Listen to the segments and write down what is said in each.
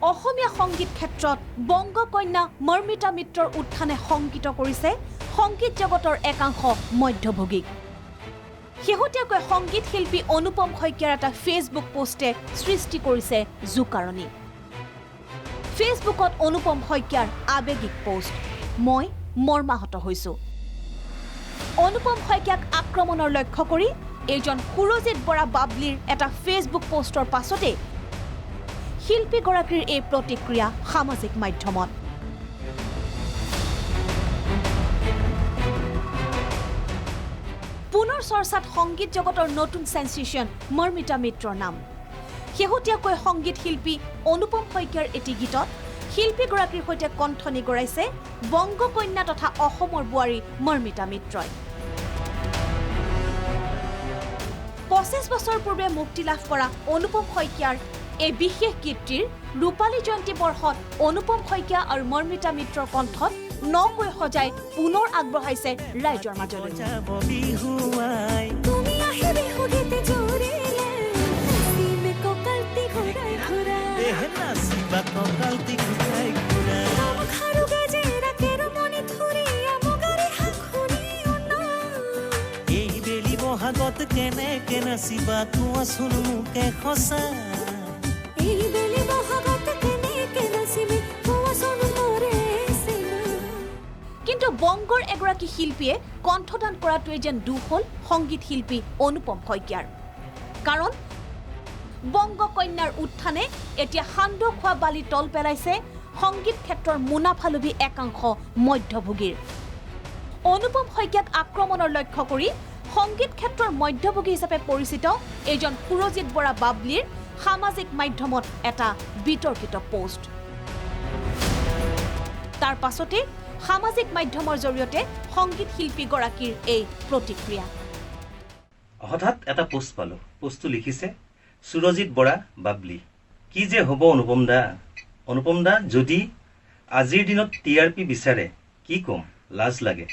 অসমীয়া সংগীত ক্ষেত্ৰত বংগকন্যা মৰ্মিতা মিত্ৰৰ উত্থানে শংকিত কৰিছে সংগীত জগতৰ একাংশ মধ্যভোগীক। শেহতীয়াকৈ সংগীত শিল্পী অনুপম শইকীয়াৰ এটা ফেচবুক পোষ্টে সৃষ্টি কৰিছে জোকাৰণি। ফেচবুকত অনুপম শইকীয়াৰ আৱেগিক পোষ্ট, মই মৰ্মাহত হৈছো। অনুপম শইকীয়াক আক্ৰমণৰ লক্ষ্য কৰি এইজন সুৰজিৎ বৰা বাবলিৰ এটা ফেচবুক পোষ্টৰ পাছতে শিল্পীগৰাকীৰ এই প্ৰতিক্ৰিয়া সামাজিক মাধ্যমত। পুনৰ চৰ্চাত সংগীত জগতৰ নতুন সেন্সেশন মৰ্মিতা মিত্ৰৰ নাম। শেহতীয়াকৈ সংগীত শিল্পী অনুপম শইকীয়াৰ এটি গীতত শিল্পীগৰাকীৰ সৈতে কণ্ঠনি গৰাইছে বংগকন্যা তথা অসমৰ বোৱাৰী মৰ্মিতা মিত্ৰই। ২৫ বছৰ পূৰ্বে মুক্তি লাভ কৰা অনুপম শইকীয়াৰ এই বিশেষ গীতটিৰ ৰূপালী জয়ন্তী বৰ্ষত অনুপম শইকীয়া আৰু মৰ্মিতা মিত্ৰৰ কণ্ঠত নকৈ সজাই পুনৰ আগবঢ়াইছে ৰাইজৰ মাজলৈ। কিন্তু বংগৰ এগৰাকী শিল্পীয়ে কণ্ঠদান কৰাটোৱে যেন দুখ হ'ল সংগীত শিল্পী অনুপম শইকীয়াৰ। কাৰণ বংগকন্যাৰ উত্থানে এতিয়া সান্দহ খোৱা বালি তল পেলাইছে সংগীত ক্ষেত্ৰৰ মুনাফালোভী একাংশ মধ্যভোগীৰ। অনুপম শইকীয়াক আক্ৰমণৰ লক্ষ্য কৰি সংগীত ক্ষেত্ৰৰ মধ্যভোগী হিচাপে পৰিচিত এইজন সুৰজিৎ বৰা বাবলিৰ সামাজিক মাধ্যমত এটা বিতৰ্কিত পোষ্ট। তাৰ পাছতে সামাজিক মাধ্যমৰ জৰিয়তে সংগীত শিল্পীগৰাকীৰ এই প্ৰতিক্ৰিয়া। হঠাৎ এটা পোষ্ট পালো, পোষ্টটো লিখিছে সুৰজিৎ বৰা বাবলি। কি যে হ'ব অনুপম দা যদি আজিৰ দিনত টিআৰপি বিচাৰে কি ক'ম, লাজ লাগে।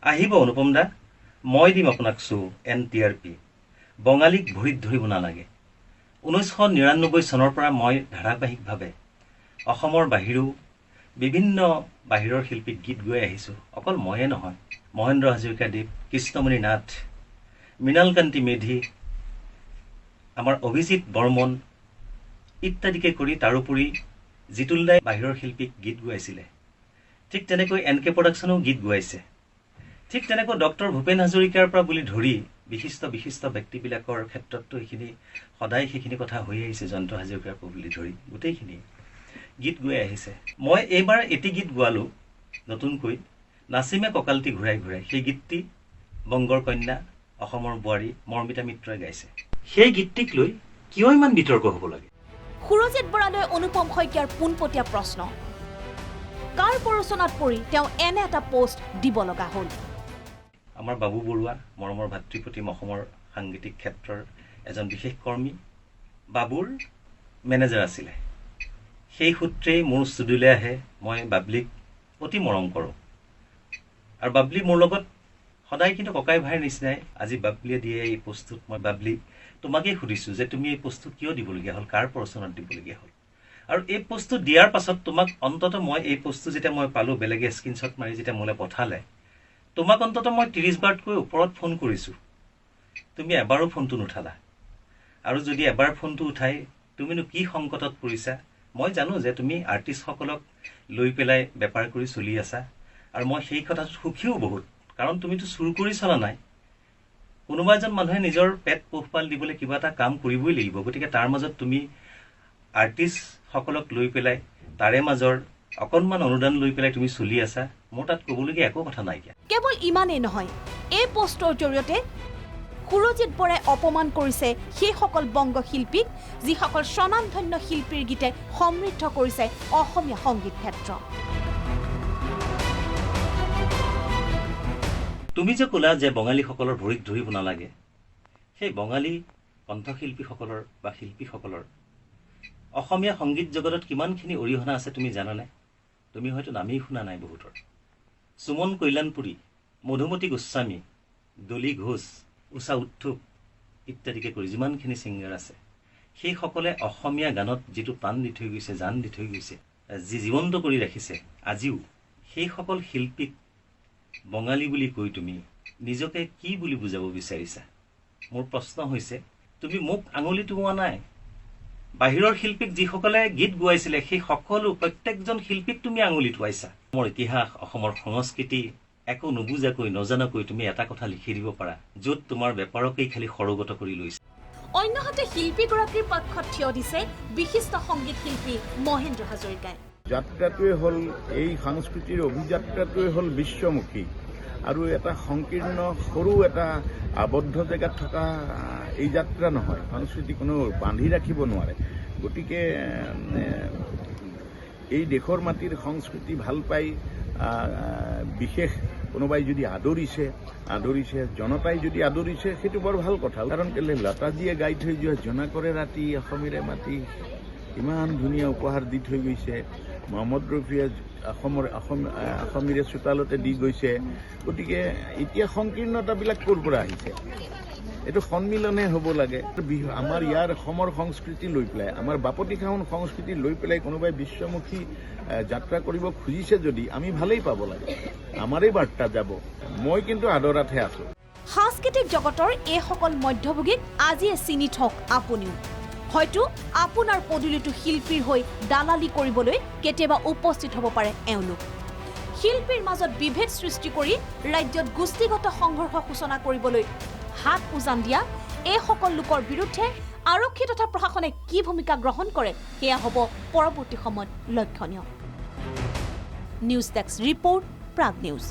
আহিব অনুপম দা, মই দিম আপোনাক টিআৰপি। বঙালীক ভৰিত ধৰিব নালাগে। 1999 চনৰ পৰা মই ধাৰাবাহিকভাৱে অসমৰ বাহিৰেও বিভিন্ন বাহিৰৰ শিল্পীক গীত গাই আহিছোঁ। অকল ময়ে নহয়, মহেন্দ্ৰ হাজৰিকাদেৱ, কৃষ্ণমণি নাথ, মৃণালকান্তি মেধি, আমাৰ অভিজিৎ বৰ্মন ইত্যাদিকে কৰি তাৰোপৰি জিতুল দাই বাহিৰৰ শিল্পীক গীত গাইছিলে। ঠিক তেনেকৈ NK প্ৰডাকশ্যনেও গীত গাইছে। ঠিক তেনেকৈ ডক্টৰ ভূপেন হাজৰিকাৰ পৰা বুলি ধৰি বিশিষ্ট ব্যক্তিবিলাকৰ ক্ষেত্ৰততো এইখিনি সদায় সেইখিনি কথা হৈ আহিছে। জয়ন্ত হাজৰিকাৰ পৰা বুলি ধৰি গোটেইখিনি গীত গাই আহিছে। মই এইবাৰ এটি গীত গোৱালোঁ নতুনকৈ, নাচিমে কঁকালটি ঘূৰাই ঘূৰাই। সেই গীতটি বংগৰ কন্যা অসমৰ বোৱাৰী মৰ্মিতা মিত্ৰই গাইছে। সেই গীতটিক লৈ কিয় ইমান বিতৰ্ক হ'ব লাগে? সুৰজিৎ বৰালৈ অনুপম শইকীয়াৰ পোনপটীয়া প্ৰশ্ন, কাৰ প্ৰৰোচনাত পৰি তেওঁ এনে এটা পোষ্ট দিব লগা হ'ল? আমাৰ বাবু বৰুৱা, মৰমৰ ভাতৃপ্ৰতিম অসমৰ সাংগীতিক ক্ষেত্ৰৰ এজন বিশেষ কৰ্মী, বাবুৰ মেনেজাৰ আছিলে। সেই সূত্ৰেই মোৰ ষ্টুডিঅ'লৈ আহে। মই বাবলিক অতি মৰম কৰোঁ আৰু বাবলি মোৰ লগত সদায় কিন্তু ককাই ভাইৰ নিচিনাই। আজি বাবলিয়ে দিয়ে এই পোষ্টটোত মই বাবলিক তোমাকেই সুধিছোঁ যে তুমি এই পোষ্টটো কিয় দিবলগীয়া হ'ল, কাৰ প্ৰৰোচনাত দিবলগীয়া হ'ল? আৰু এই পোষ্টটো দিয়াৰ পাছত তোমাক অন্তত মই এই পোষ্টটো যেতিয়া মই পালোঁ, বেলেগে স্ক্ৰীনশ্বট মাৰি যেতিয়া মোলৈ পঠালে, তোমাক অন্তত মই 30 বাৰতকৈ ওপৰত ফোন কৰিছোঁ, তুমি এবাৰো ফোনটো নুঠালা। আৰু যদি এবাৰ ফোনটো উঠাই তুমিনো কি সংকটত পৰিছা? মই জানো যে তুমি আৰ্টিষ্টসকলক লৈ পেলাই বেপাৰ কৰি চলি আছা, আৰু মই সেই কথাটোত সুখীও বহুত। কাৰণ তুমিতো চুৰ কৰি চলা নাই। কোনোবা এজন মানুহে নিজৰ পেট পোহপাল দিবলৈ কিবা এটা কাম কৰিবই লাগিব। গতিকে তাৰ মাজত তুমি আৰ্টিষ্টসকলক লৈ পেলাই তাৰে মাজৰ অকণমান অনুদান লৈ পেলাই তুমি চলি আছা। মোৰ তাত ক'বলগীয়া একো কথা নাইকিয়া। কেৱল ইমানেই নহয়, এই পোষ্টৰ জৰিয়তে সুৰজিৎ বৰাই অপমান কৰিছে সেইসকল বংগ শিল্পীক যিসকল স্বনামধন্য শিল্পীৰ গীতে সমৃদ্ধ কৰিছে অসমীয়া সংগীত ক্ষেত্ৰ। তুমি যে ক'লা যে বঙালীসকলৰ ভৰিত ধৰিব নালাগে, সেই বঙালী কণ্ঠশিল্পীসকলৰ বা শিল্পীসকলৰ অসমীয়া সংগীত জগতত কিমানখিনি অৰিহণা আছে তুমি জানানে? তুমি হয়তো নামেই শুনা নাই বহুতৰ। সুমন কল্যাণপুৰী, মধুমতী গোস্বামী, ডলি ঘোষ, উষা উত্থুপ ইত্যাদিকে কৰি যিমানখিনি ছিংগাৰ আছে, সেইসকলে অসমীয়া গানত যিটো প্ৰাণ দি থৈ গৈছে, জান দি থৈ গৈছে, যি জীৱন্ত কৰি ৰাখিছে আজিও, সেইসকল শিল্পীক বঙালী বুলি কৈ তুমি নিজকে কি বুলি বুজাব বিচাৰিছা? মোৰ প্ৰশ্ন হৈছে, তুমি মোক আঙুলি টোওৱা নাই। বাহিৰৰ শিল্পীক যিসকলে গীত গোৱাইছিলে সেই সকলো প্ৰত্যেকজন শিল্পীক তুমি আঙুলি টোৱাইছা। অসমৰ ইতিহাস, অসমৰ সংস্কৃতি একো নুবুজাকৈ নজনাকৈ তুমি এটা কথা লিখি দিব পাৰা, য'ত তোমাৰ বেপাৰকেই খালি সৰগত কৰি লৈছে। অন্যহাতে শিল্পীগৰাকীৰ পক্ষত থিয় দিছে বিশিষ্ট সংগীত শিল্পী মহেন্দ্ৰ হাজৰিকাই। যাত্ৰাটোৱে হ'ল, এই সংস্কৃতিৰ অভিযাত্ৰাটোৱে হ'ল বিশ্বমুখী আৰু এটা সংকীৰ্ণ সৰু এটা আবদ্ধ জেগাত থকা এই যাত্ৰা নহয়। সংস্কৃতি কোনো বান্ধি ৰাখিব নোৱাৰে। গতিকে এই দেশৰ মাটিৰ সংস্কৃতি ভাল পাই বিশেষ কোনোবাই যদি আদৰিছে, জনতাই যদি আদৰিছে, সেইটো বৰ ভাল কথা। কাৰণ কেলে লতাজীয়ে গাই থৈ যোৱা জোনা কৰে ৰাতি অসমীৰে মাটি ইমান ধুনীয়া উপহাৰ দি থৈ গৈছে। মহম্মদ ৰফিয়ে অসমীৰে চোতালতে দি গৈছে। গতিকে এতিয়া সংকীৰ্ণতাবিলাক ক'ৰ পৰা আহিছে? এইটো সন্মিলনে হ'ব লাগে। বিহু আমাৰ ইয়াৰ অসমৰ সংস্কৃতি লৈ পেলাই, আমাৰ বাপতিসাহোন সংস্কৃতি লৈ পেলাই কোনোবাই বিশ্বমুখী যাত্ৰা কৰিব খুজিছে যদি আমি ভালেই পাব লাগে। আমাৰেই বাৰ্তা যাব। মই কিন্তু আদৰাতহে আছোঁ। সাংস্কৃতিক জগতৰ এইসকল মধ্যভোগীক আজিয়ে চিনি থওক আপুনিও। হয়তো আপোনাৰ পদূলিটো শিল্পীৰ হৈ দালালি কৰিবলৈ কেতিয়াবা উপস্থিত হ'ব পাৰে এওঁলোক। শিল্পীৰ মাজত বিভেদ সৃষ্টি কৰি ৰাজ্যত গোষ্ঠীগত সংঘৰ্ষ সূচনা কৰিবলৈ হাত উজান দিয়া এইসকল লোকৰ বিৰুদ্ধে আৰক্ষী তথা প্ৰশাসনে কি ভূমিকা গ্ৰহণ কৰে সেয়া হ'ব পৰৱৰ্তী সময়ত লক্ষণীয়। News desk report, Prag news.